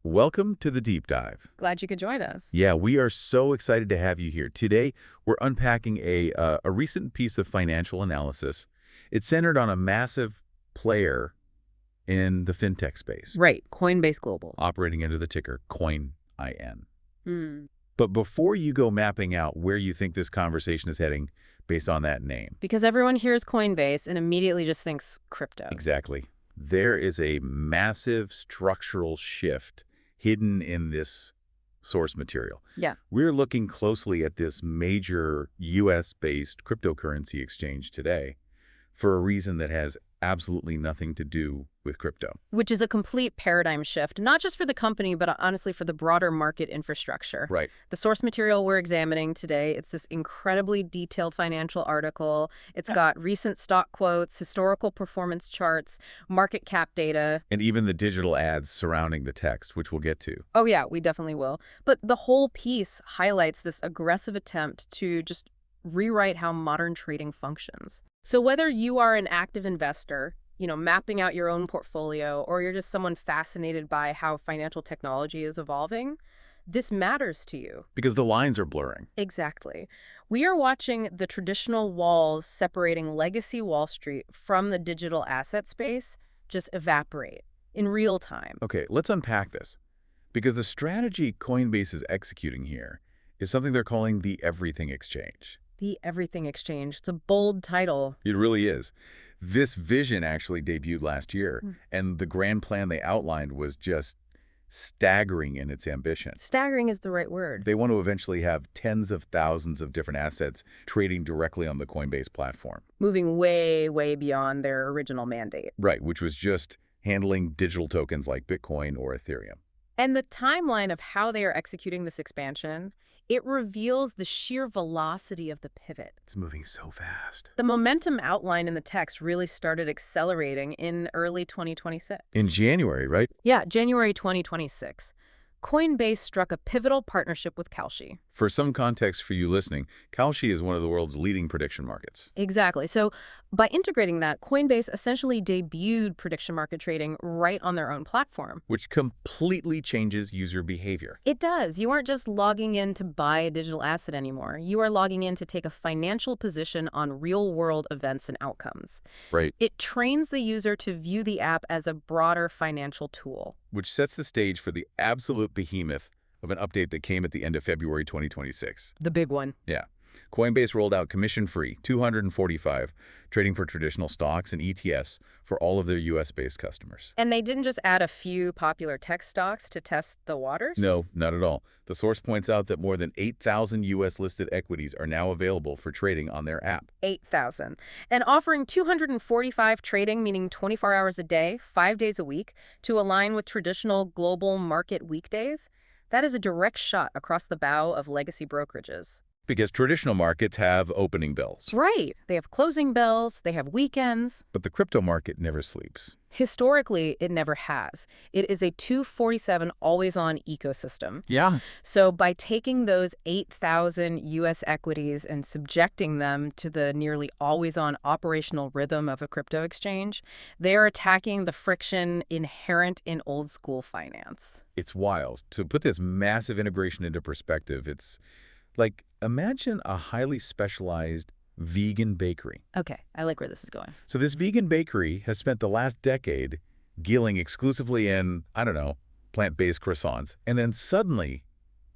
Welcome to the Deep Dive. Glad you could join us. Yeah, we are so excited to have you here. Today, we're unpacking a recent piece of financial analysis. It's centered on a massive player in the fintech space. Right, Coinbase Global. Operating under the ticker COIN. Hmm. But before you go mapping out where you think this conversation is heading based on that name. Because everyone hears Coinbase and immediately just thinks crypto. Exactly. There is a massive structural shift hidden in this source material. Yeah. We're looking closely at this major U.S.-based cryptocurrency exchange today for a reason that has absolutely nothing to do with crypto. Which is a complete paradigm shift, not just for the company, but honestly for the broader market infrastructure. Right. The source material we're examining today, it's this incredibly detailed financial article. It's got recent stock quotes, historical performance charts, market cap data. And even the digital ads surrounding the text, which we'll get to. Oh yeah, we definitely will. But the whole piece highlights this aggressive attempt to just rewrite how modern trading functions. So whether you are an active investor, mapping out your own portfolio, or you're just someone fascinated by how financial technology is evolving, this matters to you. Because the lines are blurring. Exactly. We are watching the traditional walls separating legacy Wall Street from the digital asset space just evaporate in real time. Okay, let's unpack this. Because the strategy Coinbase is executing here is something they're calling the Everything Exchange. The Everything Exchange. It's a bold title. It really is. This vision actually debuted last year, and the grand plan they outlined was just staggering in its ambition. Staggering is the right word. They want to eventually have tens of thousands of different assets trading directly on the Coinbase platform. Moving way, way beyond their original mandate. Right, which was just handling digital tokens like Bitcoin or Ethereum. And the timeline of how they are executing this expansion, it reveals the sheer velocity of the pivot. It's moving so fast. The momentum outlined in the text really started accelerating in early 2026. In January, right? Yeah, January 2026. Coinbase struck a pivotal partnership with Kalshi. For some context for you listening, Kalshi is one of the world's leading prediction markets. Exactly. So by integrating that, Coinbase essentially debuted prediction market trading right on their own platform. Which completely changes user behavior. It does. You aren't just logging in to buy a digital asset anymore. You are logging in to take a financial position on real-world events and outcomes. Right. It trains the user to view the app as a broader financial tool. Which sets the stage for the absolute behemoth of an update that came at the end of February 2026. The big one. Yeah. Coinbase rolled out commission-free, 245, trading for traditional stocks and ETFs for all of their U.S.-based customers. And they didn't just add a few popular tech stocks to test the waters? No, not at all. The source points out that more than 8,000 U.S.-listed equities are now available for trading on their app. 8,000. And offering 245 trading, meaning 24 hours a day, 5 days a week, to align with traditional global market weekdays, that is a direct shot across the bow of legacy brokerages. Because traditional markets have opening bells. Right. They have closing bells, they have weekends. But the crypto market never sleeps. Historically, it never has. It is a 247 always-on ecosystem. Yeah. So by taking those 8,000 U.S. equities and subjecting them to the nearly always-on operational rhythm of a crypto exchange, they are attacking the friction inherent in old-school finance. It's wild. To put this massive integration into perspective, it's like, imagine a highly specialized vegan bakery. Okay, I like where this is going. So this vegan bakery has spent the last decade dealing exclusively in, I don't know, plant-based croissants. And then suddenly,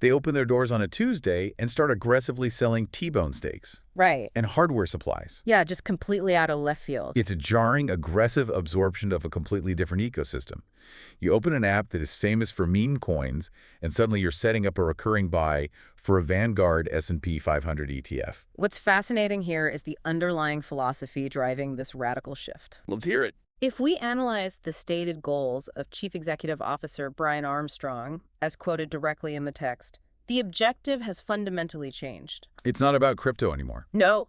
they open their doors on a Tuesday and start aggressively selling T-bone steaks. Right. And hardware supplies. Yeah, just completely out of left field. It's a jarring, aggressive absorption of a completely different ecosystem. You open an app that is famous for meme coins, and suddenly you're setting up a recurring buy for a Vanguard S&P 500 ETF. What's fascinating here is the underlying philosophy driving this radical shift. Let's hear it. If we analyze the stated goals of Chief Executive Officer Brian Armstrong, as quoted directly in the text, the objective has fundamentally changed. It's not about crypto anymore. No.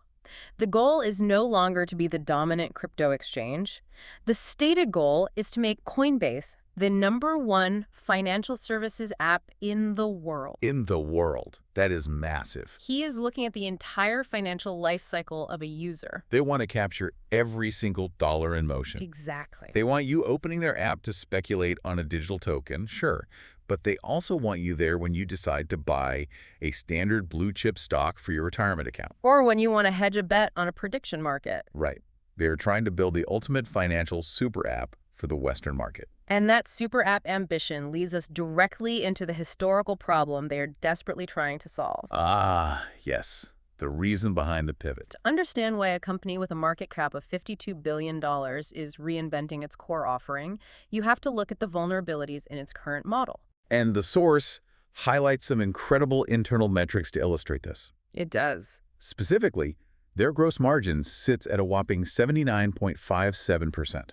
The goal is no longer to be the dominant crypto exchange. The stated goal is to make Coinbase the #1 financial services app in the world. In the world. That is massive. He is looking at the entire financial life cycle of a user. They want to capture every single dollar in motion. Exactly. They want you opening their app to speculate on a digital token, sure, but they also want you there when you decide to buy a standard blue-chip stock for your retirement account. Or when you want to hedge a bet on a prediction market. Right. They're trying to build the ultimate financial super app for the Western market. And that super app ambition leads us directly into the historical problem they are desperately trying to solve. Ah, yes. The reason behind the pivot. To understand why a company with a market cap of $52 billion is reinventing its core offering, you have to look at the vulnerabilities in its current model. And the source highlights some incredible internal metrics to illustrate this. It does. Specifically, their gross margin sits at a whopping 79.57%.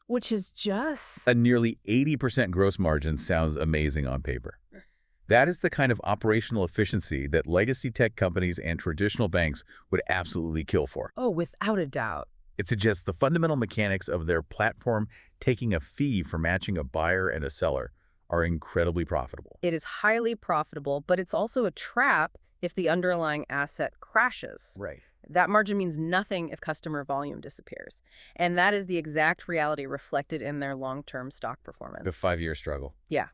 Which is just... A nearly 80% gross margin sounds amazing on paper. That is the kind of operational efficiency that legacy tech companies and traditional banks would absolutely kill for. Oh, without a doubt. It suggests the fundamental mechanics of their platform taking a fee for matching a buyer and a seller are incredibly profitable. It is highly profitable, but it's also a trap if the underlying asset crashes. Right. That margin means nothing if customer volume disappears. And that is the exact reality reflected in their long-term stock performance. The 5-year struggle. Yeah.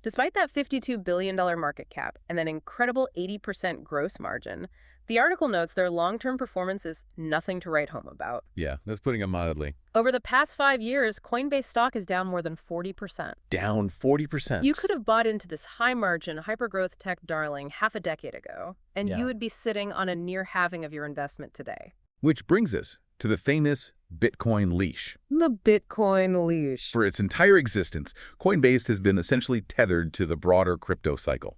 Despite that $52 billion market cap and that incredible 80% gross margin, the article notes their long-term performance is nothing to write home about. Yeah, that's putting it mildly. Over the past 5 years, Coinbase stock is down more than 40%. Down 40%. You could have bought into this high-margin, hyper-growth tech darling half a decade ago, and you would be sitting on a near halving of your investment today. Which brings us to the famous Bitcoin leash. The Bitcoin leash. For its entire existence, Coinbase has been essentially tethered to the broader crypto cycle.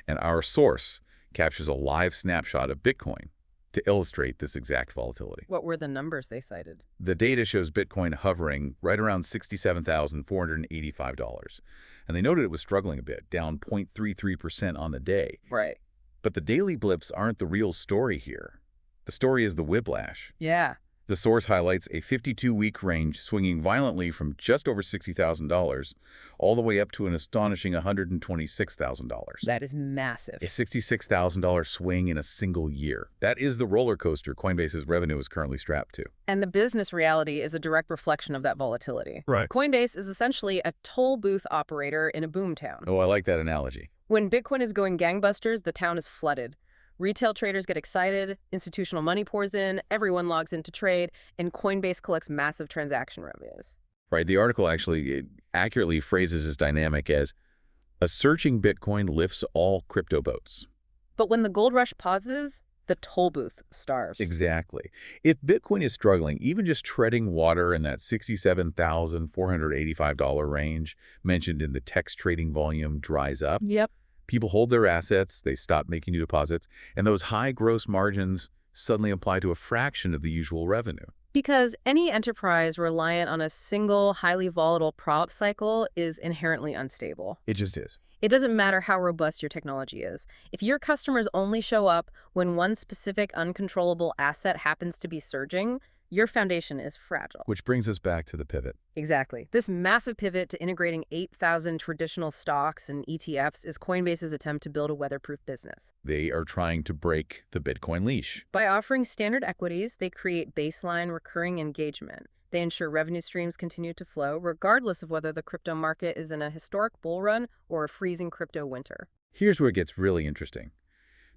And our source captures a live snapshot of Bitcoin to illustrate this exact volatility. What were the numbers they cited? The data shows Bitcoin hovering right around $67,485. And they noted it was struggling a bit, down 0.33% on the day. Right. But the daily blips aren't the real story here. The story is the whiplash. Yeah. The source highlights a 52-week range swinging violently from just over $60,000 all the way up to an astonishing $126,000. That is massive. A $66,000 swing in a single year. That is the roller coaster Coinbase's revenue is currently strapped to. And the business reality is a direct reflection of that volatility. Right. Coinbase is essentially a toll booth operator in a boomtown. Oh, I like that analogy. When Bitcoin is going gangbusters, the town is flooded. Retail traders get excited, institutional money pours in, everyone logs in to trade, and Coinbase collects massive transaction revenues. Right. The article actually accurately phrases this dynamic as a surging Bitcoin lifts all crypto boats. But when the gold rush pauses, the toll booth starves. Exactly. If Bitcoin is struggling, even just treading water in that $67,485 range mentioned in the text trading volume dries up. Yep. People hold their assets, they stop making new deposits, and those high gross margins suddenly apply to a fraction of the usual revenue. Because any enterprise reliant on a single, highly volatile product cycle is inherently unstable. It just is. It doesn't matter how robust your technology is. If your customers only show up when one specific uncontrollable asset happens to be surging, your foundation is fragile. Which brings us back to the pivot. Exactly. This massive pivot to integrating 8,000 traditional stocks and ETFs is Coinbase's attempt to build a weatherproof business. They are trying to break the Bitcoin leash. By offering standard equities, they create baseline recurring engagement. They ensure revenue streams continue to flow, regardless of whether the crypto market is in a historic bull run or a freezing crypto winter. Here's where it gets really interesting,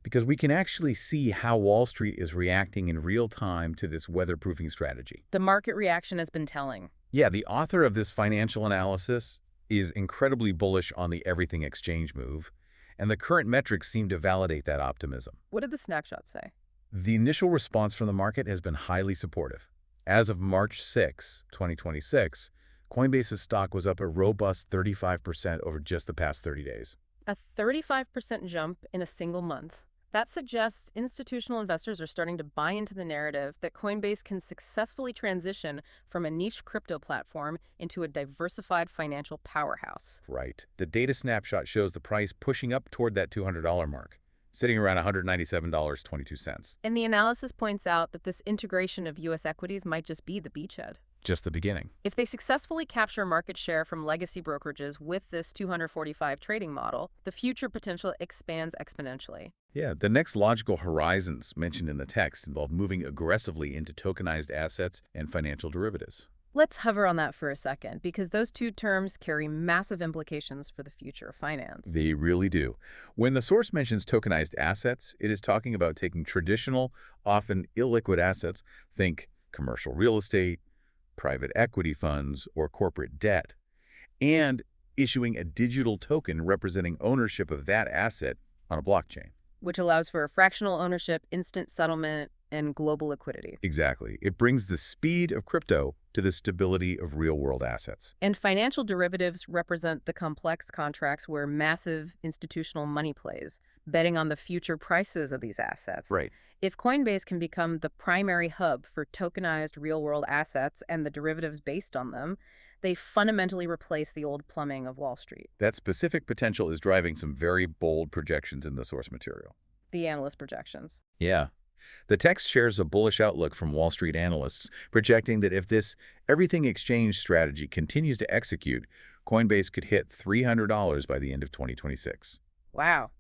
because we can actually see how Wall Street is reacting in real time to this weatherproofing strategy. The market reaction has been telling. Yeah, the author of this financial analysis is incredibly bullish on the everything exchange move, and the current metrics seem to validate that optimism. What did the snapshot say? The initial response from the market has been highly supportive. As of March 6, 2026, Coinbase's stock was up a robust 35% over just the past 30 days. A 35% jump in a single month. That suggests institutional investors are starting to buy into the narrative that Coinbase can successfully transition from a niche crypto platform into a diversified financial powerhouse. Right. The data snapshot shows the price pushing up toward that $200 mark, sitting around $197.22. And the analysis points out that this integration of U.S. equities might just be the beachhead. Just the beginning. If they successfully capture market share from legacy brokerages with this 245 trading model, the future potential expands exponentially. Yeah, the next logical horizons mentioned in the text involve moving aggressively into tokenized assets and financial derivatives. Let's hover on that for a second, because those two terms carry massive implications for the future of finance. They really do. When the source mentions tokenized assets, it is talking about taking traditional, often illiquid assets, think commercial real estate, private equity funds, or corporate debt, and issuing a digital token representing ownership of that asset on a blockchain. Which allows for fractional ownership, instant settlement, and global liquidity. Exactly. It brings the speed of crypto to the stability of real-world assets. And financial derivatives represent the complex contracts where massive institutional money plays, betting on the future prices of these assets. Right. If Coinbase can become the primary hub for tokenized real-world assets and the derivatives based on them, they fundamentally replace the old plumbing of Wall Street. That specific potential is driving some very bold projections in the source material. The analyst projections. Yeah. The text shares a bullish outlook from Wall Street analysts, projecting that if this everything exchange strategy continues to execute, Coinbase could hit $300 by the end of 2026. Wow.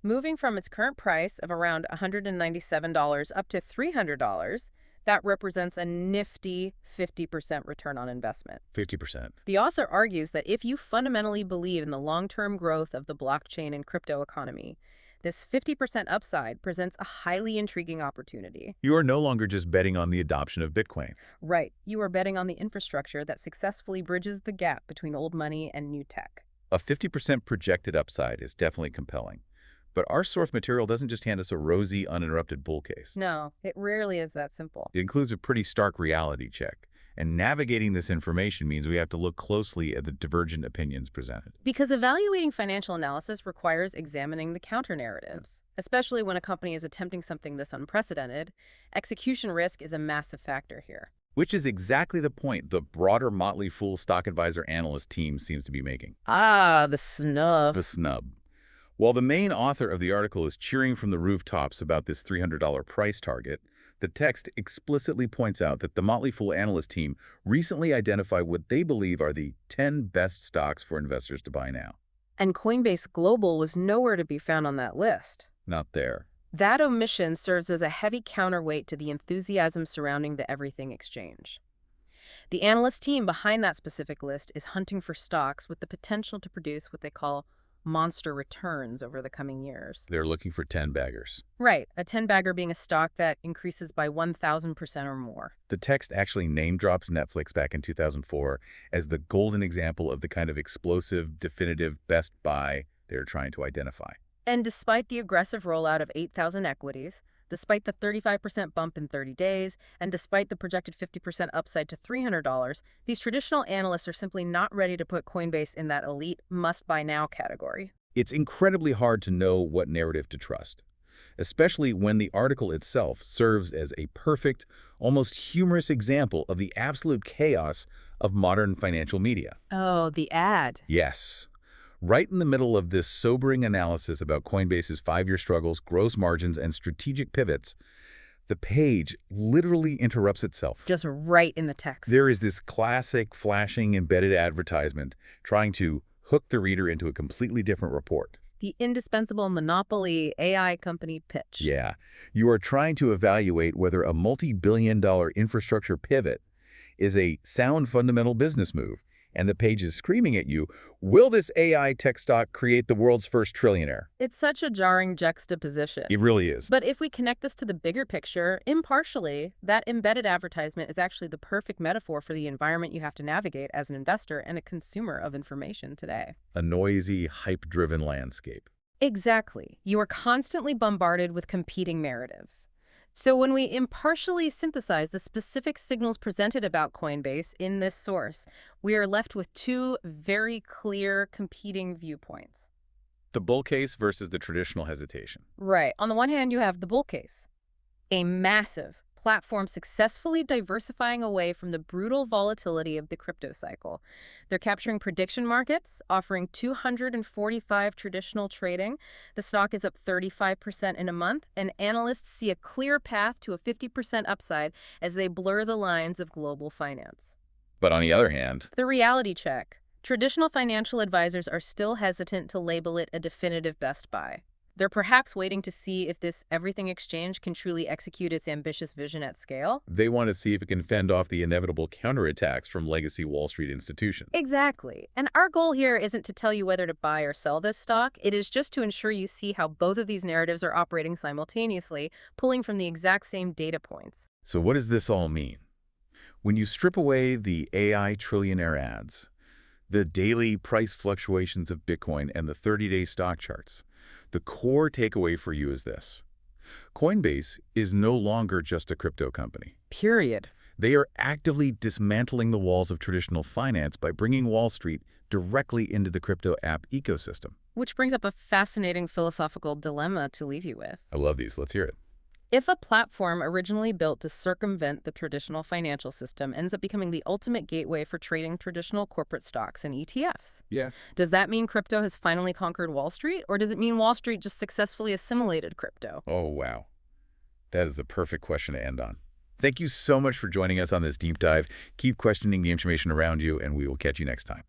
Moving from its current price of around $197 up to $300, that represents a nifty 50% return on investment. 50%. The author argues that if you fundamentally believe in the long-term growth of the blockchain and crypto economy, this 50% upside presents a highly intriguing opportunity. You are no longer just betting on the adoption of Bitcoin. Right. You are betting on the infrastructure that successfully bridges the gap between old money and new tech. A 50% projected upside is definitely compelling. But our source material doesn't just hand us a rosy, uninterrupted bull case. No, it rarely is that simple. It includes a pretty stark reality check. And navigating this information means we have to look closely at the divergent opinions presented. Because evaluating financial analysis requires examining the counter-narratives. Especially when a company is attempting something this unprecedented, execution risk is a massive factor here. Which is exactly the point the broader Motley Fool stock advisor analyst team seems to be making. Ah, the snub. The snub. While the main author of the article is cheering from the rooftops about this $300 price target, the text explicitly points out that the Motley Fool analyst team recently identified what they believe are the 10 best stocks for investors to buy now. And Coinbase Global was nowhere to be found on that list. Not there. That omission serves as a heavy counterweight to the enthusiasm surrounding the everything exchange. The analyst team behind that specific list is hunting for stocks with the potential to produce what they call monster returns over the coming years. They're looking for 10 baggers. Right, a 10-bagger being a stock that increases by 1,000% or more. The text actually name drops Netflix back in 2004 as the golden example of the kind of explosive, definitive best buy they're trying to identify. And despite the aggressive rollout of 8,000 equities, despite the 35% bump in 30 days, and despite the projected 50% upside to $300, these traditional analysts are simply not ready to put Coinbase in that elite must-buy-now category. It's incredibly hard to know what narrative to trust, especially when the article itself serves as a perfect, almost humorous example of the absolute chaos of modern financial media. Oh, the ad. Yes. Right in the middle of this sobering analysis about Coinbase's 5-year struggles, gross margins, and strategic pivots, the page literally interrupts itself. Just right in the text. There is this classic flashing embedded advertisement trying to hook the reader into a completely different report. The indispensable monopoly AI company pitch. Yeah. You are trying to evaluate whether a multi-billion-dollar infrastructure pivot is a sound fundamental business move. And the page is screaming at you, will this AI tech stock create the world's first trillionaire? It's such a jarring juxtaposition. It really is. But if we connect this to the bigger picture, impartially, that embedded advertisement is actually the perfect metaphor for the environment you have to navigate as an investor and a consumer of information today. A noisy, hype-driven landscape. Exactly. You are constantly bombarded with competing narratives. So when we impartially synthesize the specific signals presented about Coinbase in this source, we are left with two very clear competing viewpoints. The bull case versus the traditional hesitation. Right. On the one hand, you have the bull case, a massive platform successfully diversifying away from the brutal volatility of the crypto cycle. They're capturing prediction markets, offering 245 traditional trading. The stock is up 35% in a month, and analysts see a clear path to a 50% upside as they blur the lines of global finance. But on the other hand, the reality check. Traditional financial advisors are still hesitant to label it a definitive best buy. They're perhaps waiting to see if this everything exchange can truly execute its ambitious vision at scale. They want to see if it can fend off the inevitable counterattacks from legacy Wall Street institutions. Exactly. And our goal here isn't to tell you whether to buy or sell this stock. It is just to ensure you see how both of these narratives are operating simultaneously, pulling from the exact same data points. So what does this all mean? When you strip away the AI trillionaire ads, the daily price fluctuations of Bitcoin, and the 30-day stock charts, the core takeaway for you is this. Coinbase is no longer just a crypto company. Period. They are actively dismantling the walls of traditional finance by bringing Wall Street directly into the crypto app ecosystem. Which brings up a fascinating philosophical dilemma to leave you with. I love these. Let's hear it. If a platform originally built to circumvent the traditional financial system ends up becoming the ultimate gateway for trading traditional corporate stocks and ETFs, Yeah. does that mean crypto has finally conquered Wall Street, or does it mean Wall Street just successfully assimilated crypto? Oh, wow. That is the perfect question to end on. Thank you so much for joining us on this deep dive. Keep questioning the information around you, and we will catch you next time.